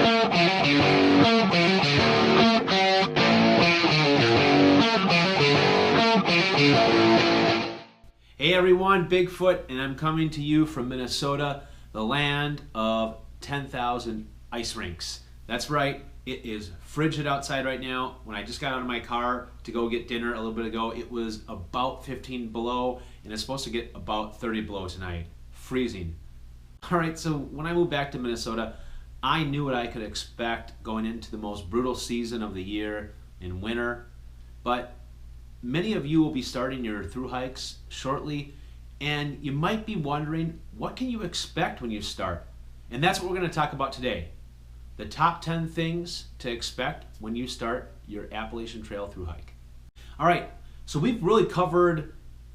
Hey everyone, Bigfoot, and I'm coming to you from Minnesota, the land of 10,000 ice rinks. That's right, it is frigid outside right now. When I just got out of my car to go get dinner a little bit ago, it was about 15 below, and it's supposed to get about 30 below tonight. Freezing. All right, so when I moved back to Minnesota, I knew what I could expect going into the most brutal season of the year in winter, but many of you will be starting your through hikes shortly, and you might be wondering, what can you expect when you start? And that's what we're going to talk about today. The top 10 things to expect when you start your Appalachian Trail through hike. All right, so we've really covered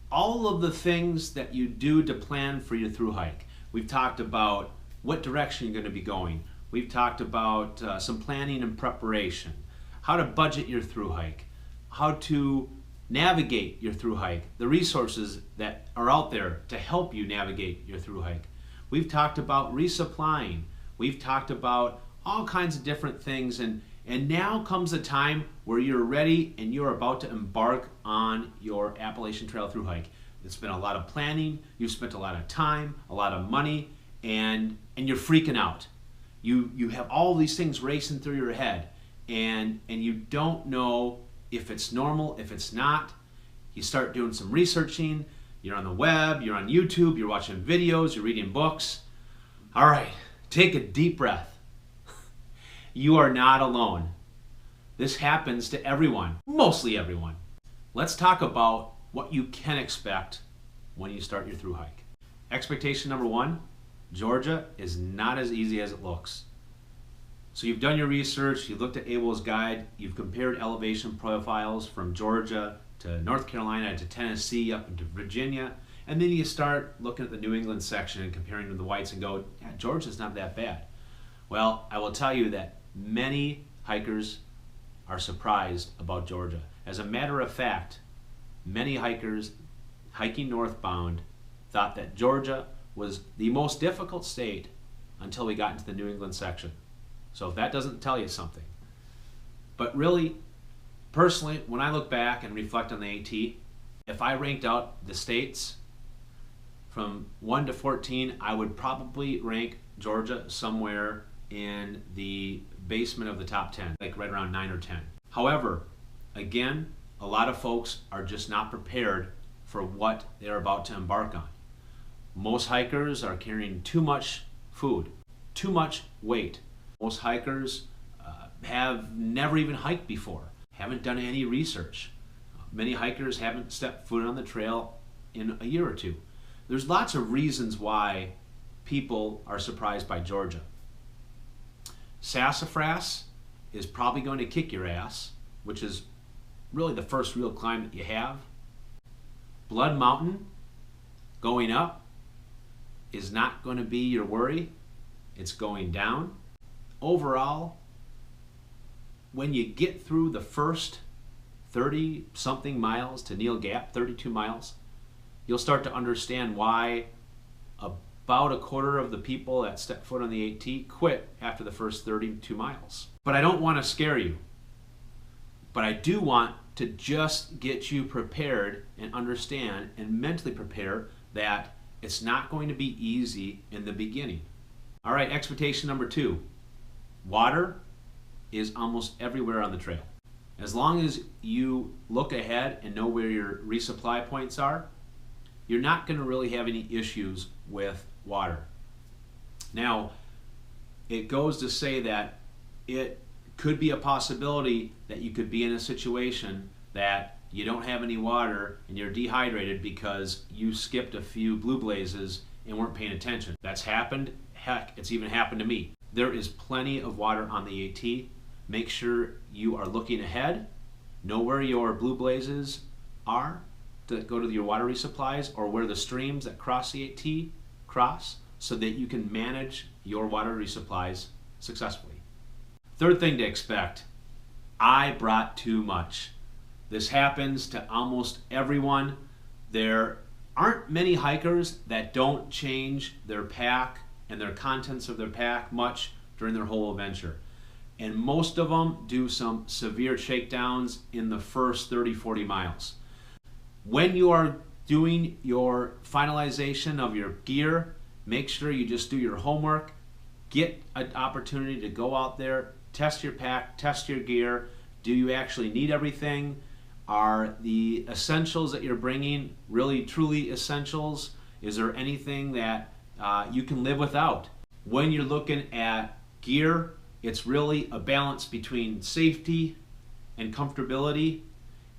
all of the things that you do to plan for your through hike. We've talked about what direction you're going to be going. We've talked about some planning and preparation, how to budget your through hike, how to navigate your through hike, the resources that are out there to help you navigate your through hike. We've talked about resupplying. We've talked about all kinds of different things, and now comes the time where you're ready and you're about to embark on your Appalachian Trail through hike. It's been a lot of planning, you've spent a lot of time, a lot of money, and you're freaking out. You have all these things racing through your head, and you don't know if it's normal, if it's not. You start doing some researching, you're on the web, you're on YouTube, you're watching videos, you're reading books. All right, take a deep breath. You are not alone. This happens to everyone, mostly everyone. Let's talk about what you can expect when you start your through hike. Expectation number one, Georgia is not as easy as it looks. So you've done your research, you've looked at Abel's guide, you've compared elevation profiles from Georgia to North Carolina to Tennessee up into Virginia, and then you start looking at the New England section and comparing to the whites and go, yeah, Georgia's not that bad. Well, I will tell you that many hikers are surprised about Georgia. As a matter of fact, many hikers hiking northbound thought that Georgia was the most difficult state until we got into the New England section. So if that doesn't tell you something. But really, personally, when I look back and reflect on the AT, if I ranked out the states from 1 to 14, I would probably rank Georgia somewhere in the basement of the top 10, like right around 9 or 10. However, again, a lot of folks are just not prepared for what they're about to embark on. Most hikers are carrying too much food, too much weight. Most hikers have never even hiked before, haven't done any research. Many hikers haven't stepped foot on the trail in a year or two. There's lots of reasons why people are surprised by Georgia. Sassafras is probably going to kick your ass, which is really the first real climb that you have. Blood Mountain, going up, is not going to be your worry. It's going down. Overall, when you get through the first 30-something miles to Neal Gap, 32 miles, you'll start to understand why about a quarter of the people that step foot on the AT quit after the first 32 miles. But I don't want to scare you. But I do want to just get you prepared and understand and mentally prepare that it's not going to be easy in the beginning. All right, expectation number two. Water is almost everywhere on the trail. As long as you look ahead and know where your resupply points are, you're not going to really have any issues with water. Now, it goes to say that it could be a possibility that you could be in a situation that you don't have any water and you're dehydrated because you skipped a few blue blazes and weren't paying attention. That's happened. Heck, it's even happened to me. There is plenty of water on the AT. Make sure you are looking ahead, know where your blue blazes are to go to your water resupplies, or where the streams that cross the AT cross, so that you can manage your water resupplies successfully. Third thing to expect, I brought too much. This happens to almost everyone. There aren't many hikers that don't change their pack and their contents of their pack much during their whole adventure. And most of them do some severe shakedowns in the first 30, 40 miles. When you are doing your finalization of your gear, make sure you just do your homework. Get an opportunity to go out there, test your pack, test your gear. Do you actually need everything? Are the essentials that you're bringing really truly essentials? Is there anything that you can live without? When you're looking at gear, it's really a balance between safety and comfortability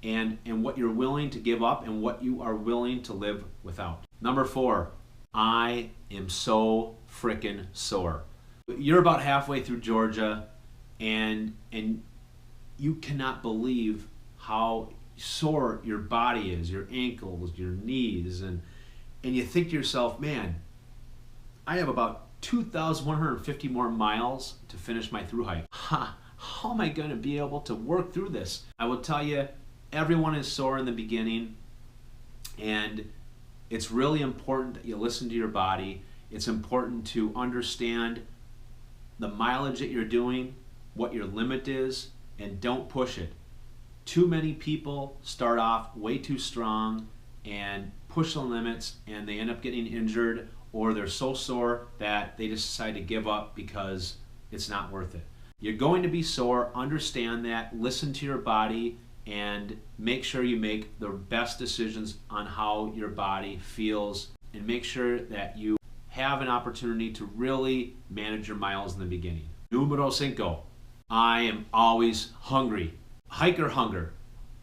and what you're willing to give up and what you are willing to live without. Number 4, I am so frickin' sore. You're about halfway through Georgia and you cannot believe how sore your body is, your ankles, your knees, and you think to yourself, man, I have about 2,150 more miles to finish my Thru-Hike. How am I going to be able to work through this? I will tell you, everyone is sore in the beginning, and it's really important that you listen to your body. It's important to understand the mileage that you're doing, what your limit is, and don't push it. Too many people start off way too strong and push the limits, and they end up getting injured, or they're so sore that they just decide to give up because it's not worth it. You're going to be sore, understand that, listen to your body, and make sure you make the best decisions on how your body feels, and make sure that you have an opportunity to really manage your miles in the beginning. Numero 5, I am always hungry. Hiker hunger.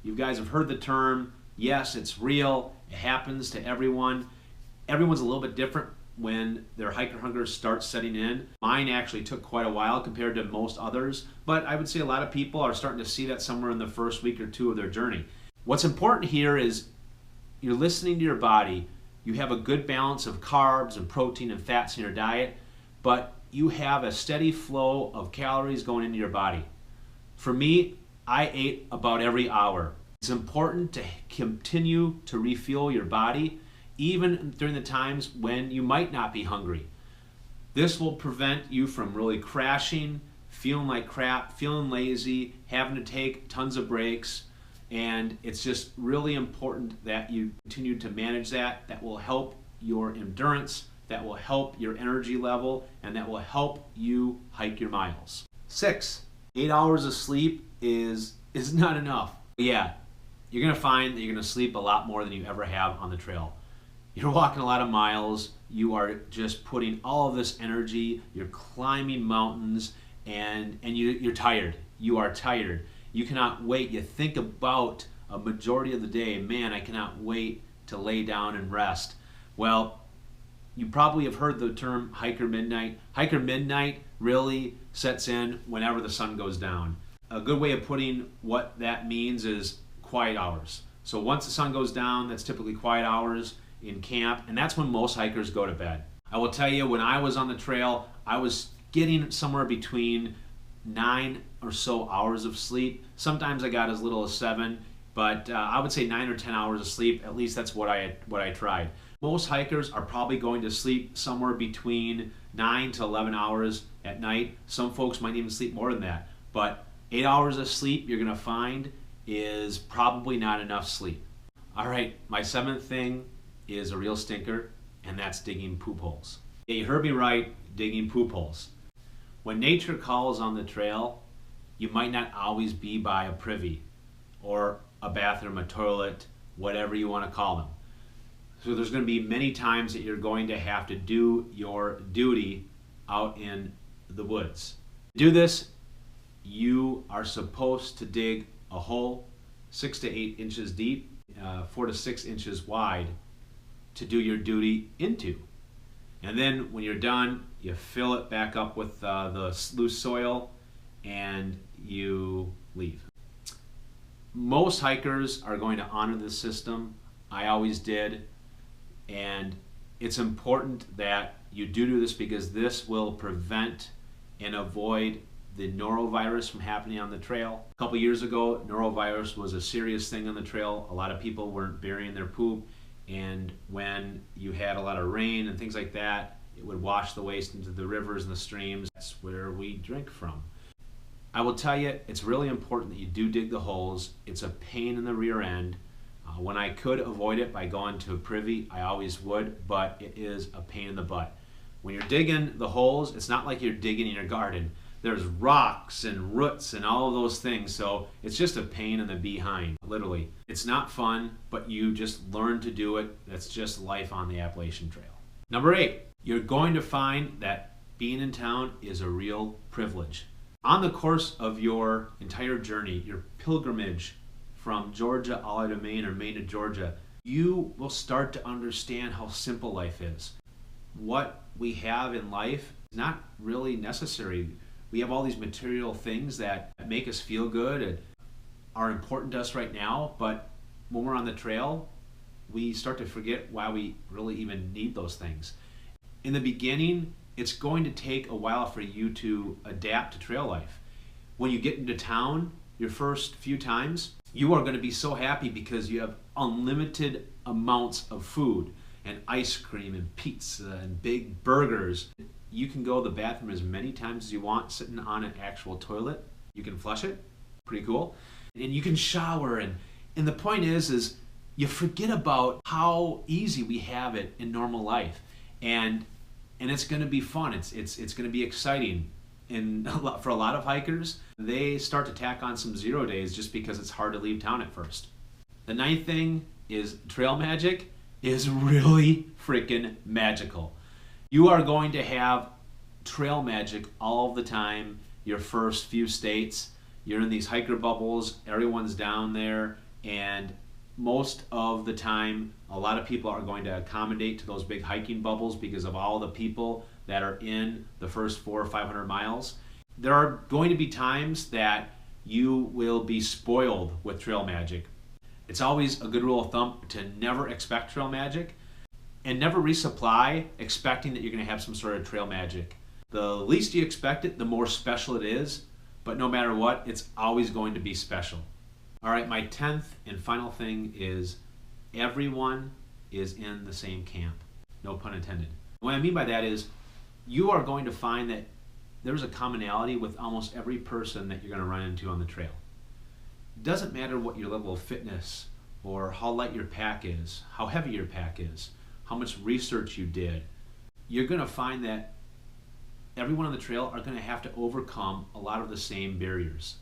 You guys have heard the term. Yes, it's real. It happens to everyone. Everyone's a little bit different when their hiker hunger starts setting in. Mine actually took quite a while compared to most others, but I would say a lot of people are starting to see that somewhere in the first week or two of their journey. What's important here is you're listening to your body. You have a good balance of carbs and protein and fats in your diet, but you have a steady flow of calories going into your body. For me, I ate about every hour. It's important to continue to refuel your body even during the times when you might not be hungry. This will prevent you from really crashing, feeling like crap, feeling lazy, having to take tons of breaks, and it's just really important that you continue to manage that. That will help your endurance, that will help your energy level, and that will help you hike your miles. 6, 8 hours of sleep is not enough. Yeah, you're gonna find that you're gonna sleep a lot more than you ever have on the trail. You're walking a lot of miles, you are just putting all of this energy, you're climbing mountains, and you're tired. You are tired. You cannot wait. You think about a majority of the day, man, I cannot wait to lay down and rest. Well, you probably have heard the term hiker midnight. Hiker midnight really sets in whenever the sun goes down. A good way of putting what that means is quiet hours. So once the sun goes down, that's typically quiet hours in camp, and that's when most hikers go to bed. I will tell you, when I was on the trail, I was getting somewhere between 9 or so hours of sleep. Sometimes I got as little as 7, but I would say 9 or 10 hours of sleep. At least that's what I tried. Most hikers are probably going to sleep somewhere between 9 to 11 hours at night. Some folks might even sleep more than that, but 8 hours of sleep you're gonna find is probably not enough sleep. All right, my 7th thing is a real stinker, and that's digging poop holes. Yeah, you heard me right, digging poop holes. When nature calls on the trail, you might not always be by a privy or a bathroom, a toilet, whatever you want to call them. So there's going to be many times that you're going to have to do your duty out in the woods. To do this, you are supposed to dig a hole 6 to 8 inches deep, 4 to 6 inches wide, to do your duty into. And then when you're done, you fill it back up with the loose soil and you leave. Most hikers are going to honor this system. I always did. And it's important that you do this because this will prevent and avoid the norovirus from happening on the trail. A couple years ago, norovirus was a serious thing on the trail. A lot of people weren't burying their poop. And when you had a lot of rain and things like that, It would wash the waste into the rivers and the streams. That's where we drink from. I will tell you, it's really important that you do dig the holes. It's a pain in the rear end. When I could avoid it by going to a privy, I always would, but it is a pain in the butt. When you're digging the holes, it's not like you're digging in your garden. There's rocks and roots and all of those things, so it's just a pain in the behind, literally. It's not fun, but you just learn to do it. That's just life on the Appalachian Trail. Number 8, you're going to find that being in town is a real privilege. On the course of your entire journey, your pilgrimage from Georgia all the way to Maine or Maine to Georgia, you will start to understand how simple life is. What we have in life is not really necessary. We have all these material things that make us feel good and are important to us right now, but when we're on the trail, we start to forget why we really even need those things. In the beginning, it's going to take a while for you to adapt to trail life. When you get into town, your first few times, you are going to be so happy because you have unlimited amounts of food and ice cream and pizza and big burgers. You can go to the bathroom as many times as you want sitting on an actual toilet. You can flush it. Pretty cool. And you can shower. And the point is you forget about how easy we have it in normal life. And it's going to be fun. It's going to be exciting. And for a lot of hikers, they start to tack on some 0 days just because it's hard to leave town at first. The 9th thing is trail magic is really freaking magical. You are going to have trail magic all the time. Your first few states, you're in these hiker bubbles, everyone's down there, and most of the time, a lot of people are going to accommodate to those big hiking bubbles because of all the people that are in the first 400 or 500 miles. There are going to be times that you will be spoiled with trail magic. It's always a good rule of thumb to never expect trail magic and never resupply expecting that you're going to have some sort of trail magic. The least you expect it, the more special it is, but no matter what, it's always going to be special. All right, my 10th and final thing is everyone is in the same camp. No pun intended. What I mean by that is you are going to find that there's a commonality with almost every person that you're going to run into on the trail. It doesn't matter what your level of fitness or how light your pack is, how heavy your pack is, how much research you did. You're going to find that everyone on the trail are going to have to overcome a lot of the same barriers.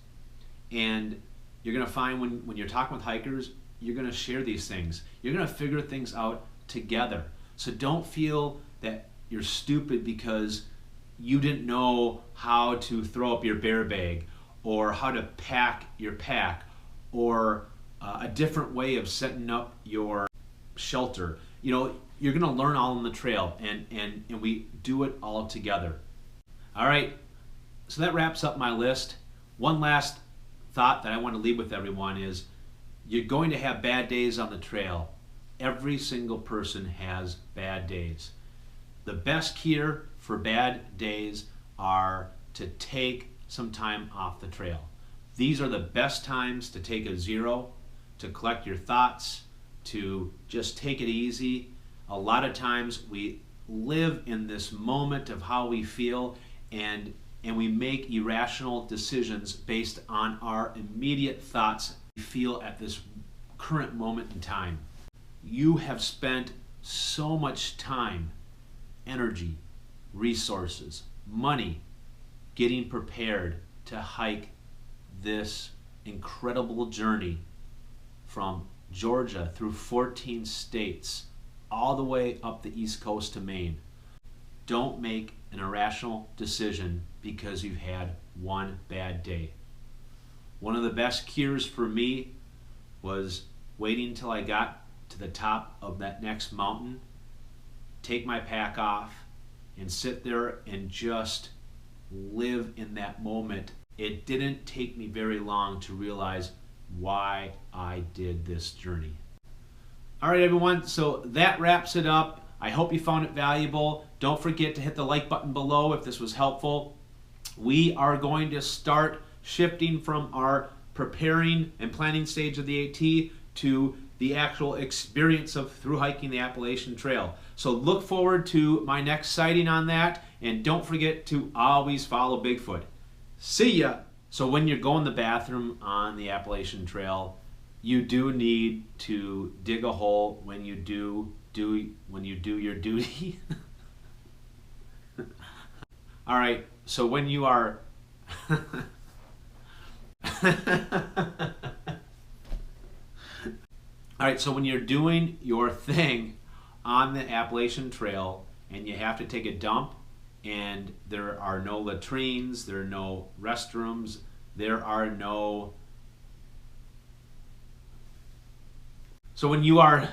And you're going to find when you're talking with hikers, you're going to share these things. You're going to figure things out together. So don't feel that you're stupid because you didn't know how to throw up your bear bag or how to pack your pack or a different way of setting up your shelter. You know, you're going to learn all on the trail, and we do it all together. All right, so that wraps up my list. One last thought that I want to leave with everyone is you're going to have bad days on the trail. Every single person has bad days. The best cure for bad days are to take some time off the trail. These are the best times to take a 0, to collect your thoughts, to just take it easy. A lot of times we live in this moment of how we feel, and we make irrational decisions based on our immediate thoughts we feel at this current moment in time. You have spent so much time, energy, resources, money getting prepared to hike this incredible journey from Georgia through 14 states all the way up the East Coast to Maine. Don't make an irrational decision because you've had one bad day. One of the best cures for me was waiting until I got to the top of that next mountain, take my pack off, and sit there and just live in that moment. It didn't take me very long to realize why I did this journey. All right, everyone, so that wraps it up. I hope you found it valuable. Don't forget to hit the like button below if this was helpful. We are going to start shifting from our preparing and planning stage of the AT to the actual experience of through hiking the Appalachian Trail. So look forward to my next sighting on that, and don't forget to always follow Bigfoot. See ya! So when you're going to the bathroom on the Appalachian Trail, you do need to dig a hole when you do your duty. All right, so when you are All right, so when you're doing your thing on the Appalachian Trail and you have to take a dump and there are no latrines, there are no restrooms, there are no... So when you are...